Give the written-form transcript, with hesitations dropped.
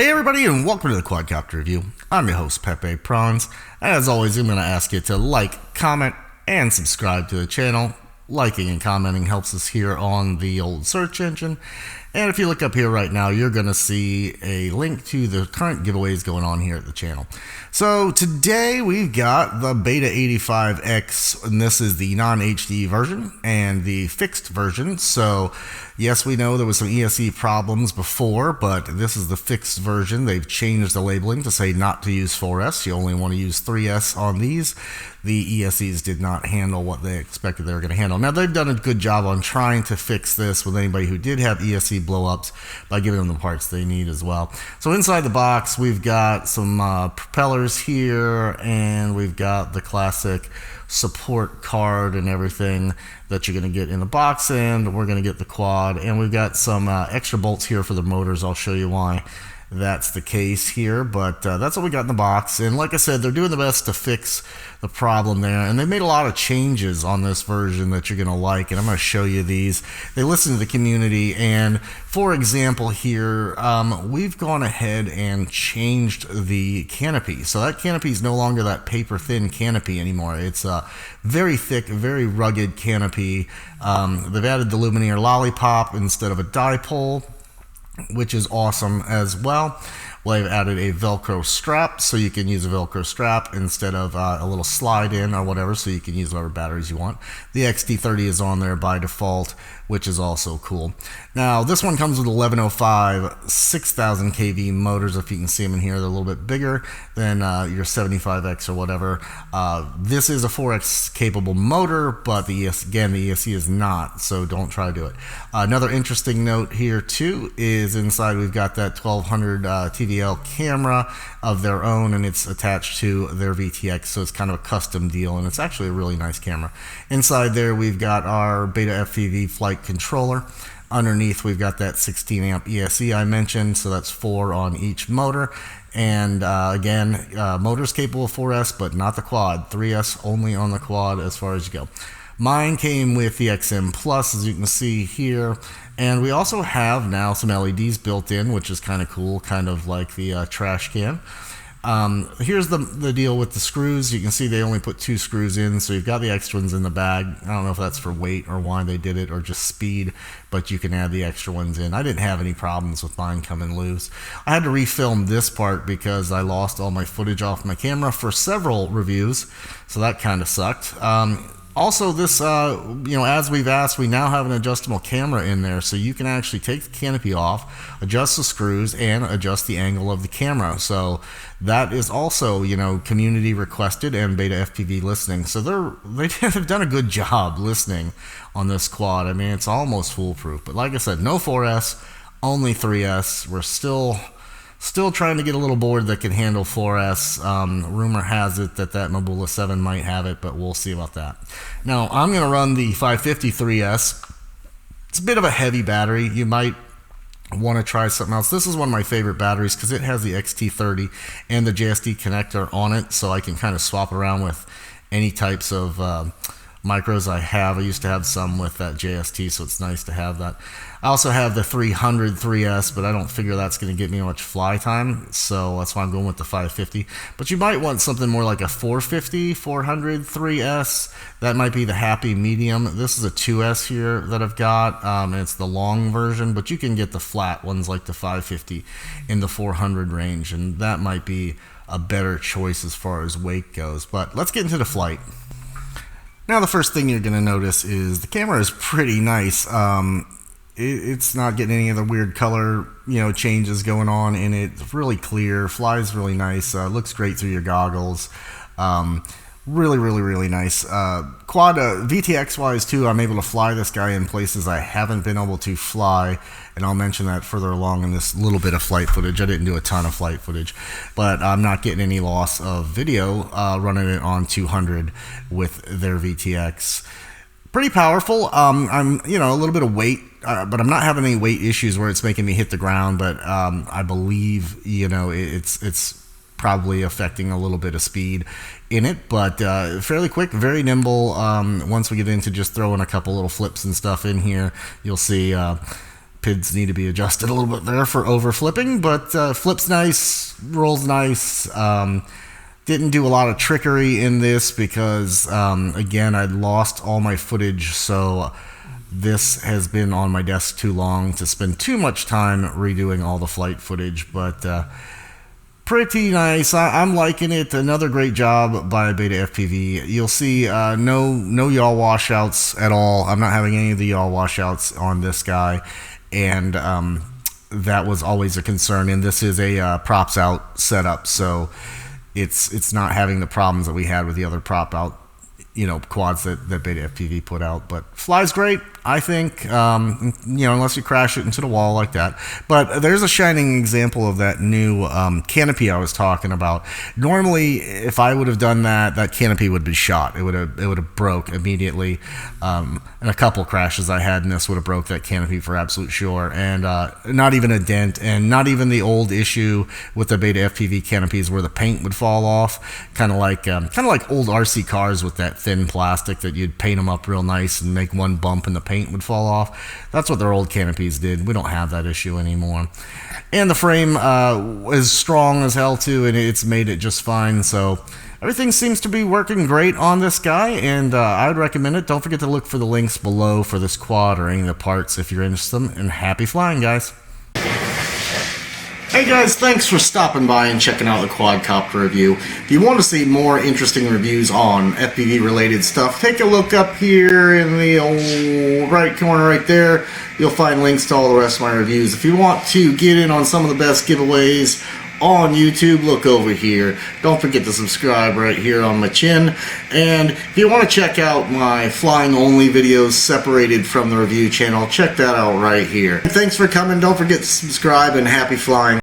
Hey everybody, and welcome to the Quadcopter review. I'm your host Pepe Prawns, and as always I'm going to ask you to like, comment, and subscribe to the channel. Liking and commenting helps us here on the old search engine. And if you look up here right now, you're going to see a link to the current giveaways going on here at the channel. So today we've got the Beta 85X, and this is the non-HD version and the fixed version. So yes, we know there was some ESC problems before, but this is the fixed version. They've changed the labeling to say not to use 4S. You only want to use 3S on these. The ESCs did not handle what they expected they were going to handle. Now, they've done a good job on trying to fix this with anybody who did have ESC blow-ups by giving them the parts they need as well. So inside the box, we've got some propellers here, and we've got the classic support card and everything that you're going to get in the box, and we're going to get the quad, and we've got some extra bolts here for the motors. I'll show you why that's the case here, but that's what we got in the box. And like I said, they're doing the best to fix the problem there, and they made a lot of changes on this version that you're gonna like, and I'm gonna show you these. They listen to the community, and for example here, we've gone ahead and changed the canopy. So that canopy is no longer that paper thin canopy anymore. It's a very thick, very rugged canopy. They've added the luminaire lollipop instead of a dipole, which is awesome as well. Well, they've added a Velcro strap, so you can use a Velcro strap instead of a little slide in or whatever, so you can use whatever batteries you want. The XT30 is on there by default, which is also cool. Now, this one comes with 1105 6000 kV motors. If you can see them in here, they're a little bit bigger than your 75X or whatever. This is a 4X capable motor, but the ESC is not, so don't try to do it. Another interesting note here too is inside we've got that 1200 TVL camera of their own, and it's attached to their VTX, so it's kind of a custom deal, and it's actually a really nice camera. Inside there we've got our BetaFPV flight controller. Underneath we've got that 16 amp ESC I mentioned, so that's 4 on each motor. And again, motors capable of 4S, but not the quad. 3S only on the quad as far as you go. Mine came with the XM Plus, as you can see here, and we also have now some LEDs built in, which is kind of cool, kind of like the trash can. Here's the deal with the screws. You can see they only put 2 screws in, so you've got the extra ones in the bag. I don't know if that's for weight or why they did it, or just speed, but you can add the extra ones in. I didn't have any problems with mine coming loose. I had to refilm this part because I lost all my footage off my camera for several reviews, so that kind of sucked. Also, this, as we've asked, we now have an adjustable camera in there, so you can actually take the canopy off, adjust the screws, and adjust the angle of the camera. So that is also, community requested and BetaFPV listening. So they've done a good job listening on this quad. I mean, it's almost foolproof. But like I said, no 4S, only 3S. We're still trying to get a little board that can handle 4S. Rumor has it that Mobula 7 might have it, but we'll see about that. Now, I'm going to run the 550 3S. It's a bit of a heavy battery. You might want to try something else. This is one of my favorite batteries because it has the XT30 and the JSD connector on it, so I can kind of swap around with any types of micros I have. I used to have some with that JST, so it's nice to have that. I also have the 300 3S, but I don't figure that's going to get me much fly time, so that's why I'm going with the 550. But you might want something more like a 450 400 3S. That might be the happy medium. This is a 2S here that I've got, and it's the long version, but you can get the flat ones like the 550 in the 400 range, and that might be a better choice as far as weight goes. But let's get into the flight. Now, the first thing you're going to notice is the camera is pretty nice. It's not getting any of the weird color, changes going on in it. It's really clear, flies really nice, looks great through your goggles. Really, really, really nice. Quad VTX wise too, I'm able to fly this guy in places I haven't been able to fly, and I'll mention that further along in this little bit of flight footage. I didn't do a ton of flight footage, but I'm not getting any loss of video running it on 200 with their VTX. Pretty powerful. I'm a little bit of weight, but I'm not having any weight issues where it's making me hit the ground. But I believe it's probably affecting a little bit of speed in it, but fairly quick, very nimble. Once we get into just throwing a couple little flips and stuff in here, you'll see PIDs need to be adjusted a little bit there for over flipping, but flips nice, rolls nice. Didn't do a lot of trickery in this because, again, I'd lost all my footage, so this has been on my desk too long to spend too much time redoing all the flight footage, but pretty nice. I'm liking it. Another great job by BetaFPV. You'll see no yaw washouts at all. I'm not having any of the yaw washouts on this guy, and that was always a concern. And this is a props out setup, so it's not having the problems that we had with the other prop out, quads that BetaFPV put out. But flies great, I think, unless you crash it into the wall like that. But there's a shining example of that new canopy I was talking about. Normally, if I would have done that, that canopy would be shot. It would have broke immediately. And a couple crashes I had in this would have broke that canopy for absolute sure. And not even a dent, and not even the old issue with the BetaFPV canopies where the paint would fall off, kind of like old RC cars with that thin plastic that you'd paint them up real nice and make one bump and the paint would fall off. That's what their old canopies did. We don't have that issue anymore. And the frame is strong as hell too, and it's made it just fine. So everything seems to be working great on this guy, and I would recommend it. Don't forget to look for the links below for this quad or any of the parts if you're interested in them. And happy flying, guys. Hey guys, thanks for stopping by and checking out the Quadcopter review. If you want to see more interesting reviews on FPV related stuff, take a look up here in the old right corner right there. You'll find links to all the rest of my reviews. If you want to get in on some of the best giveaways on YouTube, look over here. Don't forget to subscribe right here on my chin. And if you want to check out my flying only videos separated from the review channel, check that out right here. Thanks for coming. Don't forget to subscribe, and happy flying.